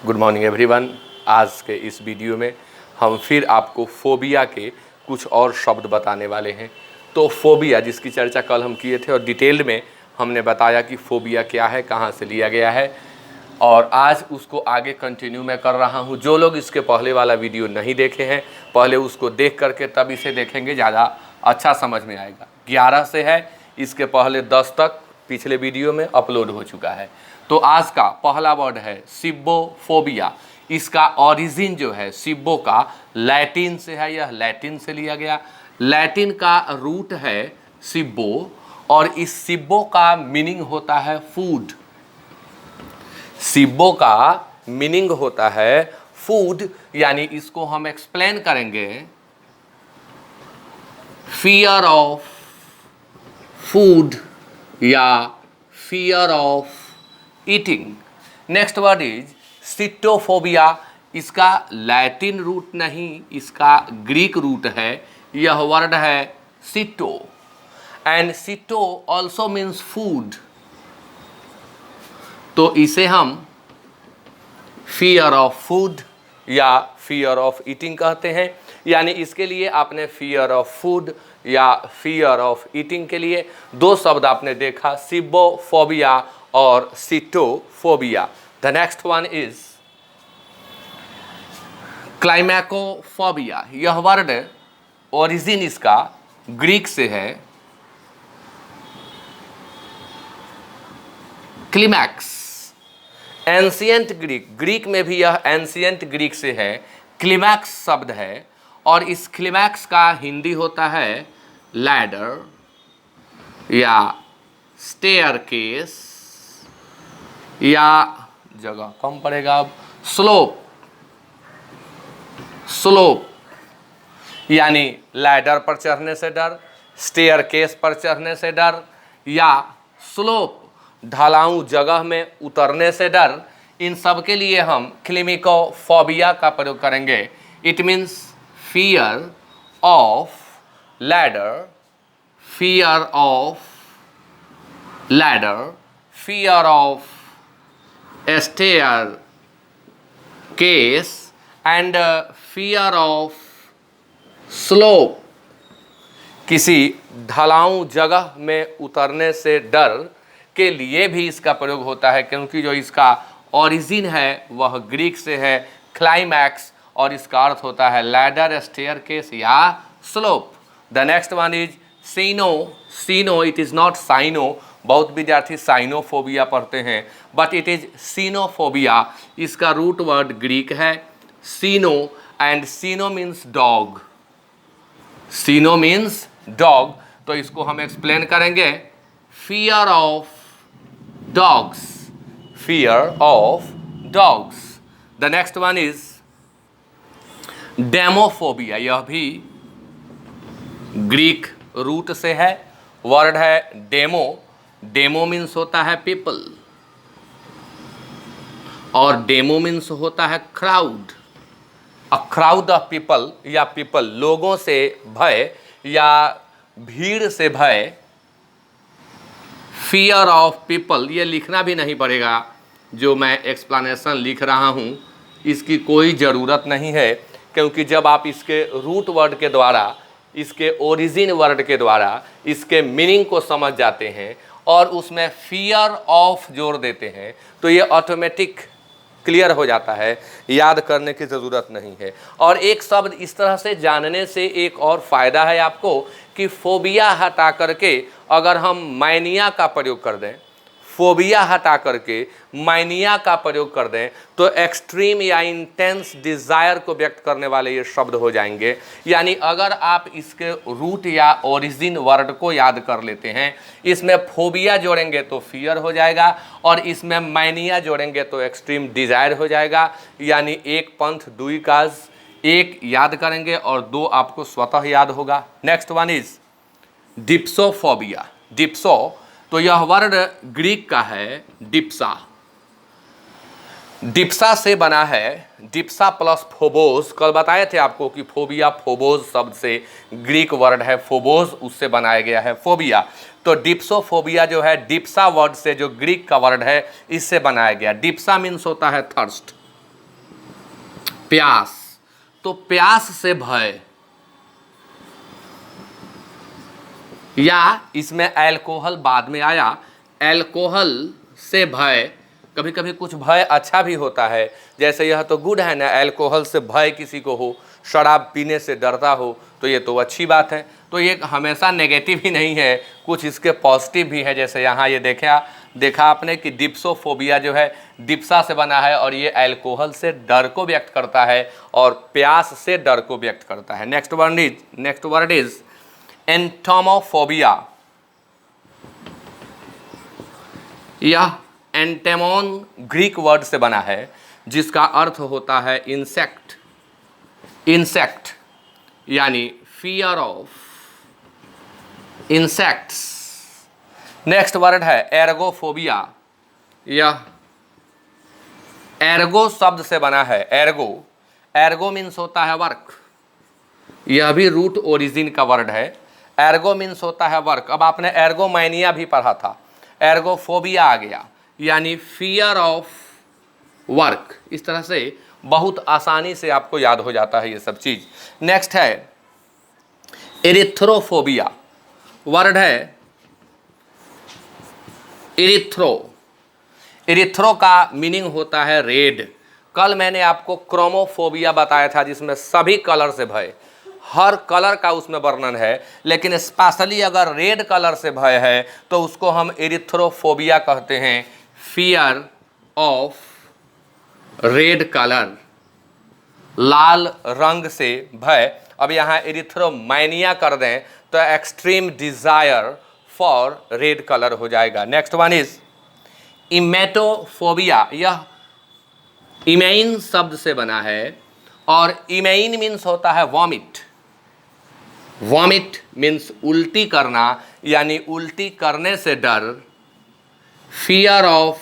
Good morning everyone. आज के इस वीडियो में हम फिर आपको फोबिया के कुछ और शब्द बताने वाले हैं। तो फोबिया जिसकी चर्चा कल हम किए थे और डिटेल में हमने बताया कि फोबिया क्या है, कहाँ से लिया गया है, और आज उसको आगे कंटिन्यू मैं कर रहा हूँ। जो लोग इसके पहले वाला वीडियो नहीं देखे हैं, पहले उसको देख करके तब इसे देखेंगे, ज़्यादा अच्छा समझ में आएगा। 11 से है, इसके पहले 10 तक पिछले वीडियो में अपलोड हो चुका है। तो आज का पहला वर्ड है सिब्बोफोबिया। इसका ओरिजिन जो है सिब्बो का लैटिन से है, यह लैटिन से लिया गया। लैटिन का रूट है सिब्बो और इस सिब्बो का मीनिंग होता है फूड। सिब्बो का मीनिंग होता है फूड, यानी इसको हम एक्सप्लेन करेंगे फियर ऑफ फूड या fear of eating. Next word is sitophobia. इसका लैटिन रूट नहीं, इसका ग्रीक रूट है। यह वर्ड है sito and sito also means food. तो इसे हम फियर ऑफ फूड या फियर ऑफ ईटिंग कहते हैं। यानी इसके लिए आपने फियर ऑफ फूड या फियर ऑफ ईटिंग के लिए दो शब्द आपने देखा, सिब्बोफोबिया और sitophobia. The next one is climacophobia. यह वर्ड ओरिजिन इसका ग्रीक से है, क्लिमैक्स। एंशियंट ग्रीक में भी यह एंशियंट ग्रीक से है, क्लिमैक्स शब्द है। और इस क्लिमैक्स का हिंदी होता है लैडर या स्टेयरकेस या जगह कम पड़ेगा अब स्लोप। स्लोप यानी लैडर पर चढ़ने से डर, स्टेयरकेस पर चढ़ने से डर या स्लोप ढलाऊ जगह में उतरने से डर। इन सब के लिए हम क्लिमिकोफोबिया का प्रयोग करेंगे। It means fear of ladder, fear of ladder, fear of staircase and fear of slope. किसी ढलाऊ जगह में उतरने से डर के लिए भी इसका प्रयोग होता है, क्योंकि जो इसका ओरिजिन है वह ग्रीक से है, क्लाइमैक्स, और इसका अर्थ होता है लैडर, स्टेयरकेस या slope. The next one is cyno. Cyno, it is not cyno. बहुत विद्यार्थी साइनोफोबिया पढ़ते हैं, बट इट इज सीनोफोबिया। इसका रूट वर्ड ग्रीक है cyno and cyno means dog. Cyno means dog. तो इसको हम एक्सप्लेन करेंगे fear of dogs, fear of dogs. The next one is demophobia. यह भी ग्रीक रूट से है, वर्ड है डेमो। डेमो मीन्स होता है पीपल और डेमो मीन्स होता है crowd. A crowd of people या पीपल, लोगों से भय या भीड़ से भय। फियर ऑफ पीपल, ये लिखना भी नहीं पड़ेगा, जो मैं एक्सप्लेनेशन लिख रहा हूँ इसकी कोई ज़रूरत नहीं है, क्योंकि जब आप इसके रूट वर्ड के द्वारा, इसके ओरिजिन वर्ड के द्वारा इसके मीनिंग को समझ जाते हैं और उसमें फियर ऑफ जोड़ देते हैं तो ये ऑटोमेटिक क्लियर हो जाता है, याद करने की ज़रूरत नहीं है। और एक शब्द इस तरह से जानने से एक और फ़ायदा है आपको कि फोबिया हटा करके अगर हम मैनिया का प्रयोग कर दें, फोबिया हटा करके मैनिया का प्रयोग कर दें, तो एक्सट्रीम या इंटेंस डिज़ायर को व्यक्त करने वाले ये शब्द हो जाएंगे। यानी अगर आप इसके रूट या ओरिजिन वर्ड को याद कर लेते हैं, इसमें फोबिया जोड़ेंगे तो फियर हो जाएगा और इसमें मैनिया जोड़ेंगे तो एक्सट्रीम डिज़ायर हो जाएगा। यानी एक पंथ दुई काज, एक याद करेंगे और दो आपको स्वतः याद होगा। Next one is dipsophobia. Dipso, तो यह वर्ड ग्रीक का है डिप्सा। डिप्सा से बना है, डिप्सा प्लस फोबोस। कल बताए थे आपको कि फोबिया फोबोस शब्द से ग्रीक वर्ड है फोबोस, उससे बनाया गया है फोबिया। तो डिप्सोफोबिया जो है डिप्सा वर्ड से, जो ग्रीक का वर्ड है, इससे बनाया गया। डिप्सा मीन्स होता है थर्स्ट, प्यास, तो प्यास से भय, या इसमें अल्कोहल बाद में आया, अल्कोहल से भय। कभी कभी कुछ भय अच्छा भी होता है, जैसे यह तो गुड है ना, अल्कोहल से भय किसी को हो, शराब पीने से डरता हो, तो ये तो अच्छी बात है। तो ये हमेशा नेगेटिव ही नहीं है, कुछ इसके पॉजिटिव भी है। जैसे यहाँ ये देखा आपने कि डिप्सोफोबिया जो है डिप्सा से बना है और ये अल्कोहल से डर को व्यक्त करता है और प्यास से डर को व्यक्त करता है। Next word is entomophobia. यह एंटेमोन ग्रीक वर्ड से बना है जिसका अर्थ होता है इंसेक्ट यानी fear of insects. Next word है एर्गोफोबिया। यह एर्गो शब्द से बना है, एर्गो मीन्स होता है वर्क, यह भी रूट ओरिजिन का वर्ड है। एर्गो मीन्स होता है वर्क। अब आपने एर्गोमैनिया भी पढ़ा था, एर्गोफोबिया आ गया यानी फियर ऑफ वर्क। इस तरह से बहुत आसानी से आपको याद हो जाता है ये सब चीज। नेक्स्ट है एरिथ्रोफोबिया, वर्ड है इरिथ्रो का मीनिंग होता है रेड। कल मैंने आपको क्रोमोफोबिया बताया था जिसमें सभी कलर से भय, हर कलर का उसमें वर्णन है, लेकिन स्पेशली अगर रेड कलर से भय है तो उसको हम एरिथ्रोफोबिया कहते हैं, फियर ऑफ रेड कलर, लाल रंग से भय। अब यहाँ एरिथ्रोमैनिया कर दें तो extreme desire for red colour हो जाएगा। Next one is emetophobia. यह इमेइन शब्द से बना है और इमेइन मीन्स होता है वॉमिट मीन्स उल्टी करना यानी उल्टी करने से डर, फियर ऑफ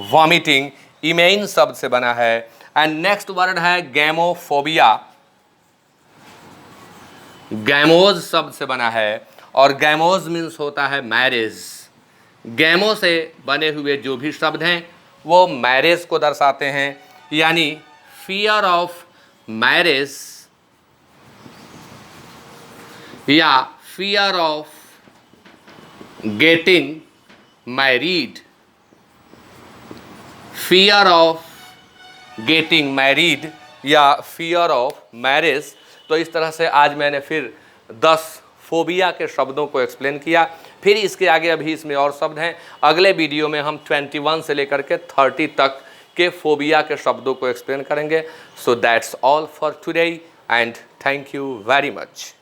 वॉमिटिंग इमेइन शब्द से बना है। एंड नेक्स्ट वर्ड है गैमोफोबिया, गैमोज शब्द से बना है और गैमोज मीन्स होता है मैरिज। गैमो से बने हुए जो भी शब्द हैं वो मैरिज को दर्शाते हैं, यानी फियर ऑफ मैरिज या fear of getting married, fear of getting married या फियर ऑफ मैरिज। तो इस तरह से आज मैंने फिर 10 फोबिया के शब्दों को एक्सप्लेन किया। फिर इसके आगे अभी इसमें और शब्द हैं, अगले वीडियो में हम 21 से लेकर के 30 तक के फोबिया के शब्दों को एक्सप्लेन करेंगे। So that's all for today and thank you very much.